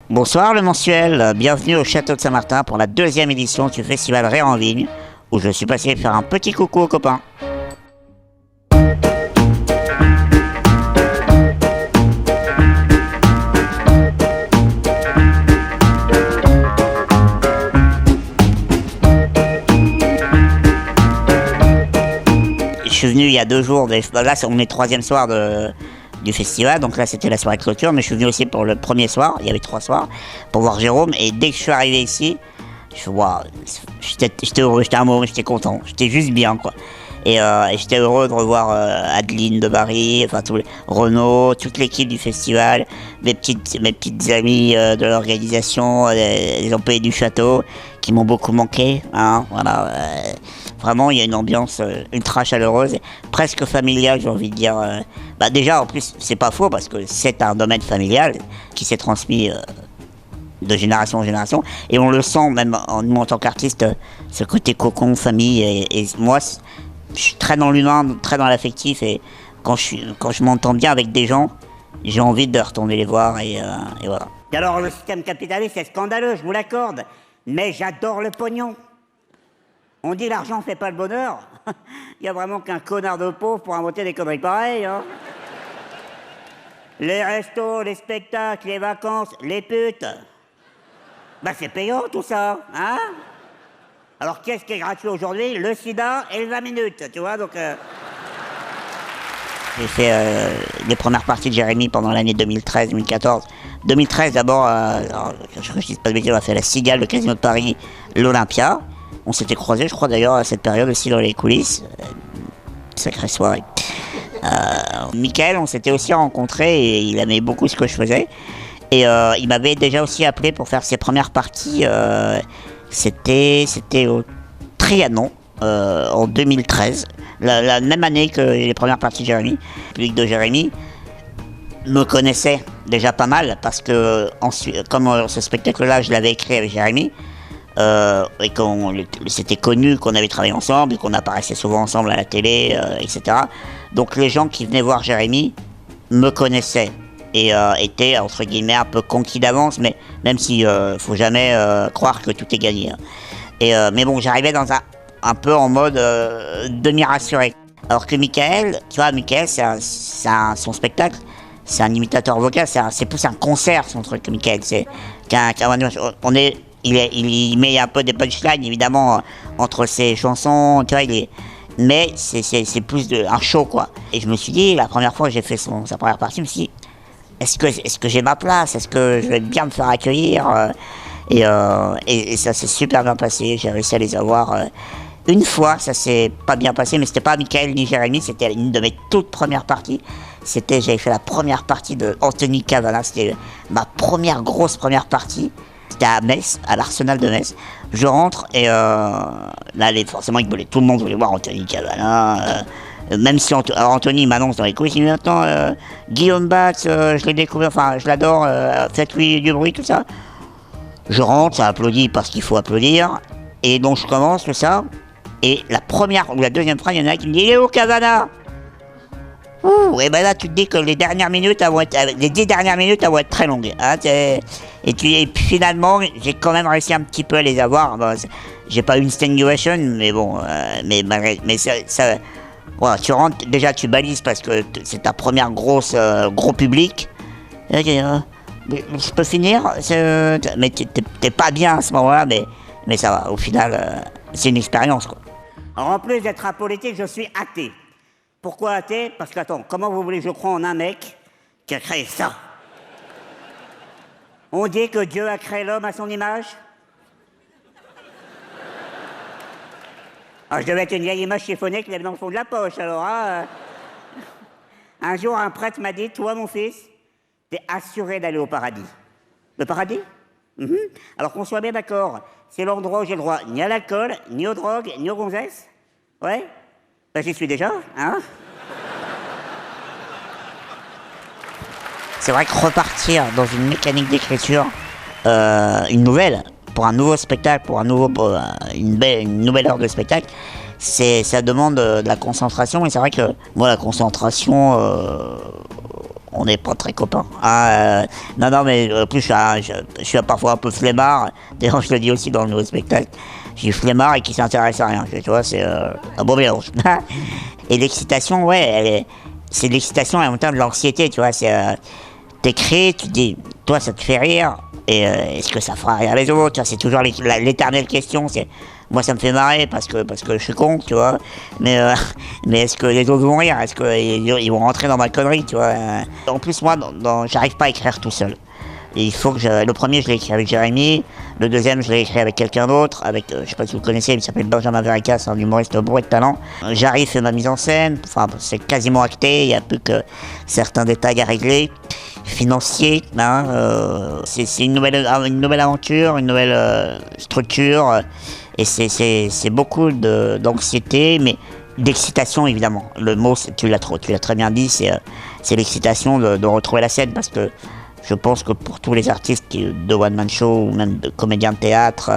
Bonsoir le mensuel, bienvenue au Château de Saint-Martin pour la deuxième édition du festival Rire en Vigne, où je suis passé faire un petit coucou aux copains. Je suis venu il y a 2 jours, là on est le 3e soir du festival, donc là c'était la soirée de clôture, mais je suis venu aussi pour le premier soir, il y avait 3 soirs, pour voir Jérôme, et dès que je suis arrivé ici, j'étais heureux, j'étais amoureux, j'étais content, j'étais juste bien quoi. Et j'étais heureux de revoir Adeline de Barry, enfin Renaud, toute l'équipe du festival, mes petites amies de l'organisation, les employés du château, qui m'ont beaucoup manqué, hein, voilà. Vraiment, il y a une ambiance ultra chaleureuse, presque familiale, j'ai envie de dire. Déjà, en plus, c'est pas faux, parce que c'est un domaine familial qui s'est transmis de génération en génération, et on le sent même nous en tant qu'artiste, ce côté cocon, famille, et moi, je suis très dans l'humain, très dans l'affectif, et quand je m'entends bien avec des gens, j'ai envie de retourner les voir, et voilà. Et alors, le système capitaliste, c'est scandaleux, je vous l'accorde, mais j'adore le pognon. On dit l'argent fait pas le bonheur. Il y a vraiment qu'un connard de pauvre pour inventer des conneries pareilles, hein. Les restos, les spectacles, les vacances, les putes. C'est payant tout ça, hein. Alors qu'est-ce qui est gratuit aujourd'hui? Le sida et le 20 minutes, tu vois, donc... J'ai fait les premières parties de Jérémy pendant l'année 2013-2014. 2013 d'abord, je ne dis pas de bêtises, on a fait la Cigale, le Casino de Paris, l'Olympia. On s'était croisés, je crois d'ailleurs, à cette période aussi dans les coulisses. Sacrée soirée. Michael, on s'était aussi rencontrés et il aimait beaucoup ce que je faisais. Et il m'avait déjà aussi appelé pour faire ses premières parties. C'était au Trianon en 2013. La même année que les premières parties de Jérémy. Le public de Jérémy me connaissait déjà pas mal parce que comme ce spectacle-là, je l'avais écrit avec Jérémy. Et c'était connu qu'on avait travaillé ensemble et qu'on apparaissait souvent ensemble à la télé, etc. Donc les gens qui venaient voir Jérémy me connaissaient et étaient entre guillemets un peu conquis d'avance, mais même si faut jamais croire que tout est gagné, hein. Mais bon, j'arrivais dans un peu en mode demi-rassuré. Alors que Michael, tu vois, Michael, son spectacle, c'est un imitateur vocal, c'est plus un concert son truc, Michael. Il met un peu des punchlines, évidemment, entre ses chansons, tu vois, mais c'est plus un show, quoi. Et je me suis dit, la première fois que j'ai fait sa première partie, je me suis dit, est-ce que j'ai ma place? Est-ce que je vais bien me faire accueillir? Et ça s'est super bien passé, j'ai réussi à les avoir. Une fois, ça s'est pas bien passé, mais c'était pas Michael ni Jérémy, c'était une de mes toutes premières parties. J'avais fait la première partie de Anthony Cavana, c'était ma grosse première partie. C'était à Metz, à l'Arsenal de Metz. Je rentre et là, forcément, tout le monde voulait voir Anthony Cavana. Même si Anthony m'annonce dans les coulisses, il me dit attends, Guillaume Batz, je l'ai découvert, enfin, je l'adore, faites-lui du bruit, tout ça. Je rentre, ça applaudit parce qu'il faut applaudir. Et donc, je commence tout ça. Et la première ou la deuxième phrase, il y en a qui me dit il est où Cavana? Ouh, et ben là, tu te dis que les 10 dernières minutes, elles vont être très longues. Hein, et puis finalement, j'ai quand même réussi un petit peu à les avoir. J'ai pas eu une standing ovation, mais bon, mais ça, voilà, tu rentres, déjà tu balises parce que c'est ta première gros public. Je peux finir, mais t'es pas bien à ce moment-là, mais ça va. Au final, c'est une expérience, quoi. Alors, en plus d'être apolitique, je suis athée. Pourquoi athée? Parce que, attends, comment vous voulez que je croie en un mec qui a créé ça? On dit que Dieu a créé l'homme à son image. Alors, je devais être une vieille image chiffonnée qui lève dans le fond de la poche, alors, hein. Un jour, un prêtre m'a dit, toi, mon fils, t'es assuré d'aller au paradis. Le paradis? Alors qu'on soit bien d'accord, c'est l'endroit où j'ai le droit ni à l'alcool, ni aux drogues, ni aux gonzesses. Ouais? J'y suis déjà, hein? C'est vrai que repartir dans une mécanique d'écriture, une nouvelle, pour un nouveau spectacle, pour une nouvelle heure de spectacle, ça demande de la concentration. Et c'est vrai que moi, la concentration, on n'est pas très copains. Non, non, mais en plus, je suis parfois un peu flemmard. D'ailleurs, je le dis aussi dans le nouveau spectacle. Je suis flemmard et qui s'intéresse à rien. Tu vois, c'est un bon mélange. Et l'excitation, ouais, c'est de l'excitation et en même temps de l'anxiété, tu vois. T'écris, tu te dis, toi, ça te fait rire. Et est-ce que ça fera rire les autres? Tu vois, c'est toujours l'éternelle question. Moi, ça me fait marrer parce que je suis con, tu vois. Mais est-ce que les autres vont rire? Est-ce qu'ils vont rentrer dans ma connerie, tu vois? En plus, moi, j'arrive pas à écrire tout seul. Et il faut que le premier, je l'ai écrit avec Jérémy. Le deuxième, je l'ai écrit avec quelqu'un d'autre. Je sais pas si vous connaissez, il s'appelle Benjamin Verrecas, un humoriste bourré de talent. J'arrive, fait ma mise en scène. Enfin, c'est quasiment acté. Il y a plus que certains détails à régler. Financier, hein, c'est une nouvelle aventure, une nouvelle structure. Et c'est beaucoup d'anxiété, mais d'excitation évidemment. Le mot, tu l'as très bien dit, c'est l'excitation de retrouver la scène, parce que je pense que pour tous les artistes de one-man show ou même de comédiens de théâtre,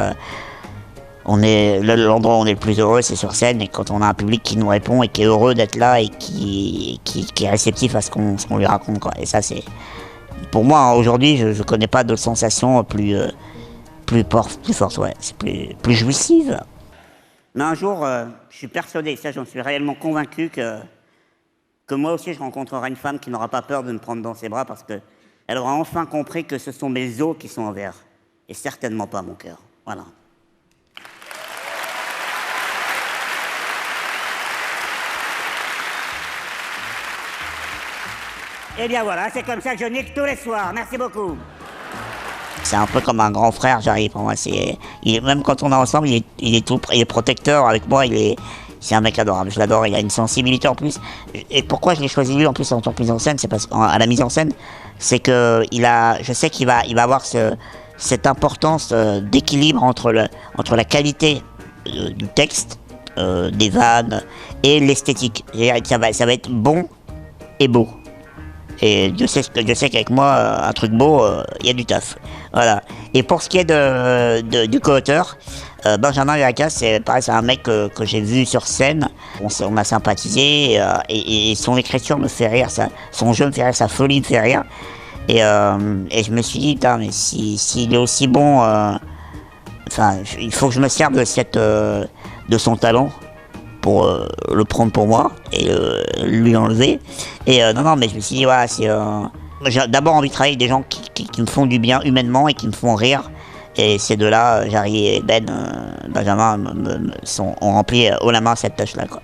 l'endroit où on est le plus heureux, c'est sur scène, et quand on a un public qui nous répond et qui est heureux d'être là et qui est réceptif à ce qu'on lui raconte, quoi. Et ça, c'est pour moi aujourd'hui, je connais pas d'autres sensations plus fortes, ouais, c'est plus jouissive. Mais un jour, je suis persuadé, ça j'en suis réellement convaincu, que moi aussi je rencontrerai une femme qui n'aura pas peur de me prendre dans ses bras, parce que elle aura enfin compris que ce sont mes os qui sont en verre, et certainement pas mon cœur. Voilà. Et bien voilà, c'est comme ça que je nique tous les soirs. Merci beaucoup. C'est un peu comme un grand frère, j'arrive pour moi. Même quand on est ensemble, il est protecteur avec moi. C'est un mec adorable, je l'adore. Il a une sensibilité en plus. Et pourquoi je l'ai choisi lui en plus en tant que mise en scène, c'est parce qu'à la mise en scène, c'est que je sais qu'il va avoir cette importance d'équilibre entre la qualité du texte, des vannes et l'esthétique. Ça va être bon et beau. Et Dieu sait qu'avec moi, un truc beau, il y a du taf. Voilà. Et pour ce qui est du co-auteur, Benjamin Verrecas, c'est un mec que j'ai vu sur scène. On a sympathisé, et son écriture me fait rire, son jeu me fait rire, sa folie me fait rire. Et je me suis dit, putain, mais s'il est aussi bon, il faut que je me serve de son talent pour le prendre pour moi et lui enlever. Et non, mais je me suis dit, voilà, j'ai d'abord envie de travailler avec des gens qui me font du bien humainement et qui me font rire. Et ces deux-là, Jarry et Benjamin, ont rempli haut la main cette tâche-là, quoi.